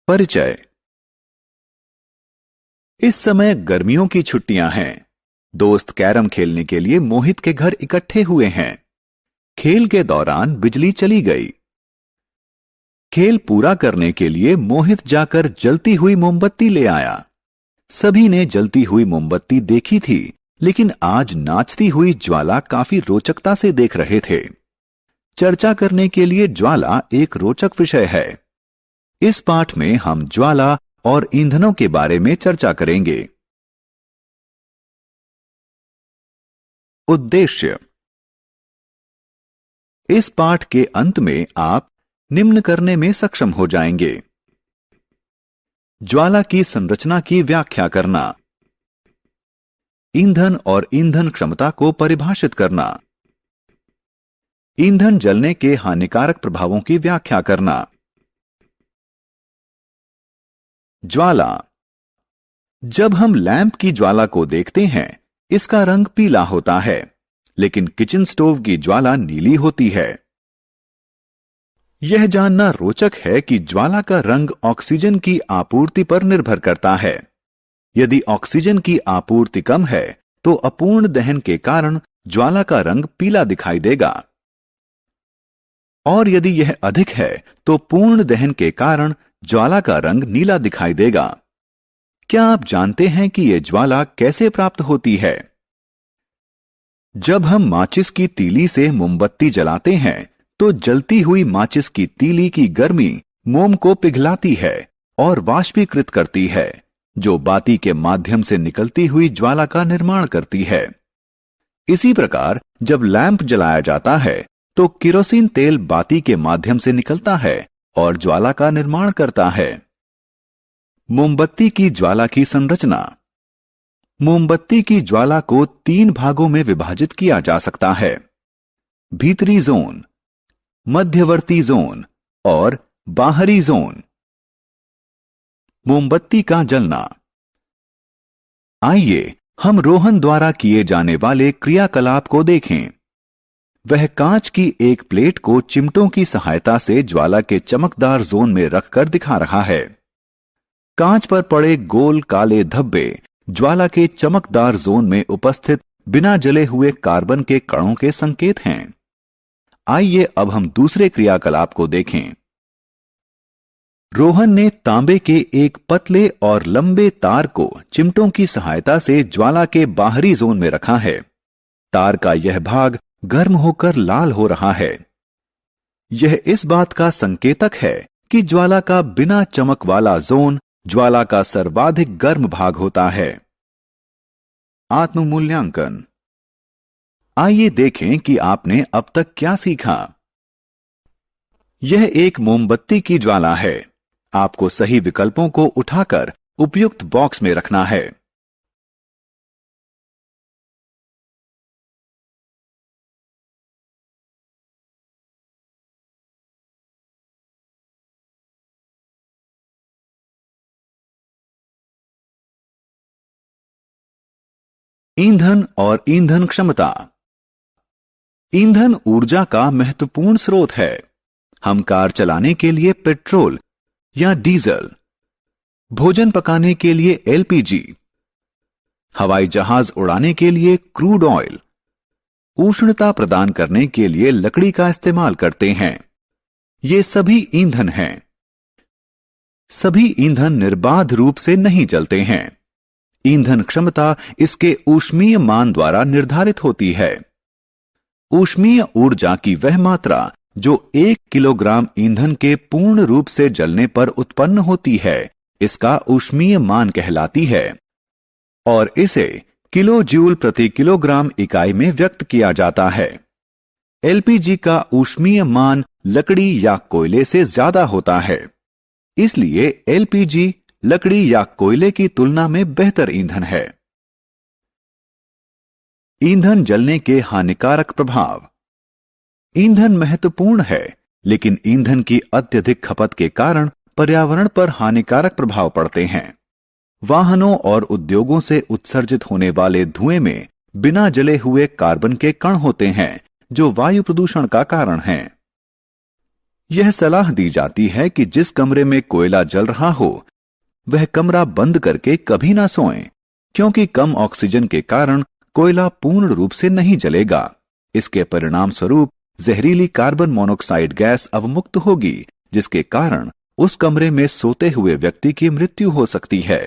परिचय। इस समय गर्मियों की छुट्टियां हैं। दोस्त कैरम खेलने के लिए मोहित के घर इकट्ठे हुए हैं। खेल के दौरान बिजली चली गई। खेल पूरा करने के लिए मोहित जाकर जलती हुई मोमबत्ती ले आया। सभी ने जलती हुई मोमबत्ती देखी थी, लेकिन आज नाचती हुई ज्वाला काफी रोचकता से देख रहे थे। चर्चा करने के लिए ज्वाला एक रोचक विषय है। इस पाठ में हम ज्वाला और ईंधनों के बारे में चर्चा करेंगे। उद्देश्य। इस पाठ के अंत में आप निम्न करने में सक्षम हो जाएंगे। ज्वाला की संरचना की व्याख्या करना, ईंधन और ईंधन क्षमता को परिभाषित करना, ईंधन जलने के हानिकारक प्रभावों की व्याख्या करना। ज्वाला। जब हम लैंप की ज्वाला को देखते हैं, इसका रंग पीला होता है, लेकिन किचन स्टोव की ज्वाला नीली होती है। यह जानना रोचक है कि ज्वाला का रंग ऑक्सीजन की आपूर्ति पर निर्भर करता है। यदि ऑक्सीजन की आपूर्ति कम है, तो अपूर्ण दहन के कारण ज्वाला का रंग पीला दिखाई देगा, और यदि यह अधिक है, तो पूर्ण दहन के कारण ज्वाला का रंग नीला दिखाई देगा। क्या आप जानते हैं कि यह ज्वाला कैसे प्राप्त होती है? जब हम माचिस की तीली से मोमबत्ती जलाते हैं, तो जलती हुई माचिस की तीली की गर्मी मोम को पिघलाती है और वाष्पीकृत करती है, जो बाती के माध्यम से निकलती हुई ज्वाला का निर्माण करती है। इसी प्रकार जब लैंप जलाया जाता है, तो केरोसिन तेल बाती के माध्यम से निकलता है और ज्वाला का निर्माण करता है। मोमबत्ती की ज्वाला की संरचना। मोमबत्ती की ज्वाला को 3 भागों में विभाजित किया जा सकता है: भीतरी जोन, मध्यवर्ती जोन और बाहरी जोन। मोमबत्ती का जलना। आइए हम रोहन द्वारा किए जाने वाले क्रियाकलाप को देखें। वह कांच की एक प्लेट को चिमटों की सहायता से ज्वाला के चमकदार जोन में रखकर दिखा रहा है। कांच पर पड़े गोल काले धब्बे ज्वाला के चमकदार जोन में उपस्थित बिना जले हुए कार्बन के कणों के संकेत हैं। आइए अब हम दूसरे क्रियाकलाप को देखें। रोहन ने तांबे के एक पतले और लंबे तार को चिमटों की सहायता से ज्वाला के बाहरी जोन में रखा है। तार का यह भाग गर्म होकर लाल हो रहा है। यह इस बात का संकेतक है कि ज्वाला का बिना चमक वाला जोन ज्वाला का सर्वाधिक गर्म भाग होता है। आत्ममूल्यांकन। आइए देखें कि आपने अब तक क्या सीखा। यह एक मोमबत्ती की ज्वाला है। आपको सही विकल्पों को उठाकर उपयुक्त बॉक्स में रखना है। ईंधन और ईंधन क्षमता। ईंधन ऊर्जा का महत्वपूर्ण स्रोत है। हम कार चलाने के लिए पेट्रोल या डीजल, भोजन पकाने के लिए एलपीजी, हवाई जहाज उड़ाने के लिए क्रूड ऑयल, उष्णता प्रदान करने के लिए लकड़ी का इस्तेमाल करते हैं। ये सभी ईंधन हैं। सभी ईंधन निर्बाध रूप से नहीं जलते हैं। ईंधन क्षमता इसके ऊष्मीय मान द्वारा निर्धारित होती है। ऊष्मीय ऊर्जा की वह मात्रा जो 1 किलोग्राम ईंधन के पूर्ण रूप से जलने पर उत्पन्न होती है, इसका ऊष्मीय मान कहलाती है, और इसे किलो जूल प्रति किलोग्राम इकाई में व्यक्त किया जाता है। एलपीजी का ऊष्मीय मान लकड़ी या कोयले से ज्यादा होता है, इसलिए एलपीजी लकड़ी या कोयले की तुलना में बेहतर ईंधन है। ईंधन जलने के हानिकारक प्रभाव। ईंधन महत्वपूर्ण है, लेकिन ईंधन की अत्यधिक खपत के कारण पर्यावरण पर हानिकारक प्रभाव पड़ते हैं। वाहनों और उद्योगों से उत्सर्जित होने वाले धुएं में बिना जले हुए कार्बन के कण होते हैं, जो वायु प्रदूषण का कारण हैं। यह सलाह दी जाती है कि जिस कमरे में कोयला जल रहा हो वह कमरा बंद करके कभी ना सोएं, क्योंकि कम ऑक्सीजन के कारण कोयला पूर्ण रूप से नहीं जलेगा। इसके परिणाम स्वरूप जहरीली कार्बन मोनोऑक्साइड गैस अवमुक्त होगी, जिसके कारण उस कमरे में सोते हुए व्यक्ति की मृत्यु हो सकती है।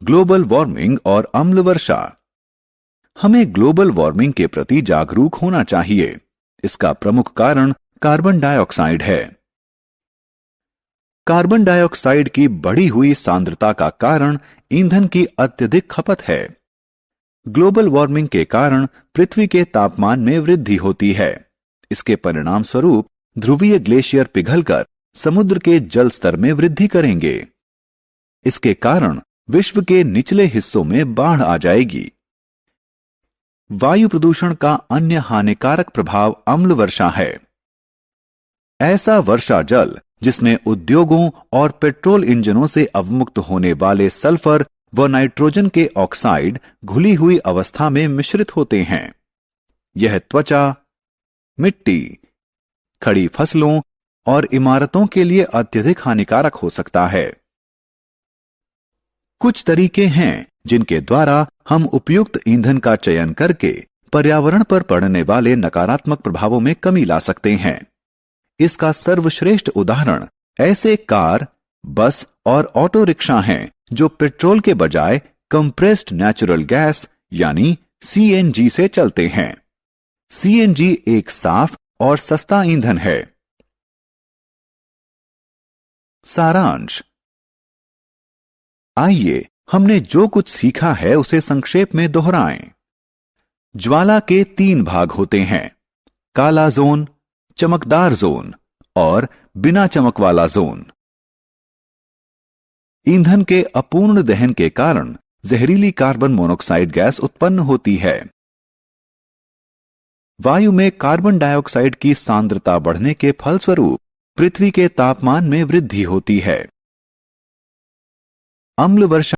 ग्लोबल वार्मिंग और अम्ल वर्षा। हमें ग्लोबल वार्मिंग के प्रति जागरूक होना चाहिए। इसका प्रमुख कारण कार्बन डाइऑक्साइड है। कार्बन डाइऑक्साइड की बढ़ी हुई सांद्रता का कारण ईंधन की अत्यधिक खपत है। ग्लोबल वार्मिंग के कारण पृथ्वी के तापमान में वृद्धि होती है। इसके परिणाम स्वरूप ध्रुवीय ग्लेशियर पिघलकर समुद्र के जल स्तर में वृद्धि करेंगे। इसके कारण विश्व के निचले हिस्सों में बाढ़ आ जाएगी। वायु प्रदूषण का अन्य हानिकारक प्रभाव अम्ल वर्षा है। ऐसा वर्षा जल जिसमें उद्योगों और पेट्रोल इंजनों से अवमुक्त होने वाले सल्फर व नाइट्रोजन के ऑक्साइड घुली हुई अवस्था में मिश्रित होते हैं। यह त्वचा, मिट्टी, खड़ी फसलों और इमारतों के लिए अत्यधिक हानिकारक हो सकता है। कुछ तरीके हैं जिनके द्वारा हम उपयुक्त ईंधन का चयन करके पर्यावरण पर पड़ने वाले नकारात्मक प्रभावों में कमी ला सकते हैं। इसका सर्वश्रेष्ठ उदाहरण ऐसे कार, बस और ऑटो रिक्शा हैं जो पेट्रोल के बजाय कंप्रेस्ड नेचुरल गैस यानी सीएनजी से चलते हैं। सीएनजी एक साफ और सस्ता ईंधन है। सारांश। आइए हमने जो कुछ सीखा है उसे संक्षेप में दोहराएं। ज्वाला के 3 भाग होते हैं: काला जोन, चमकदार जोन और बिना चमक वाला जोन। ईंधन के अपूर्ण दहन के कारण जहरीली कार्बन मोनोऑक्साइड गैस उत्पन्न होती है। वायु में कार्बन डाइऑक्साइड की सांद्रता बढ़ने के फलस्वरूप पृथ्वी के तापमान में वृद्धि होती है। अम्ल वर्षा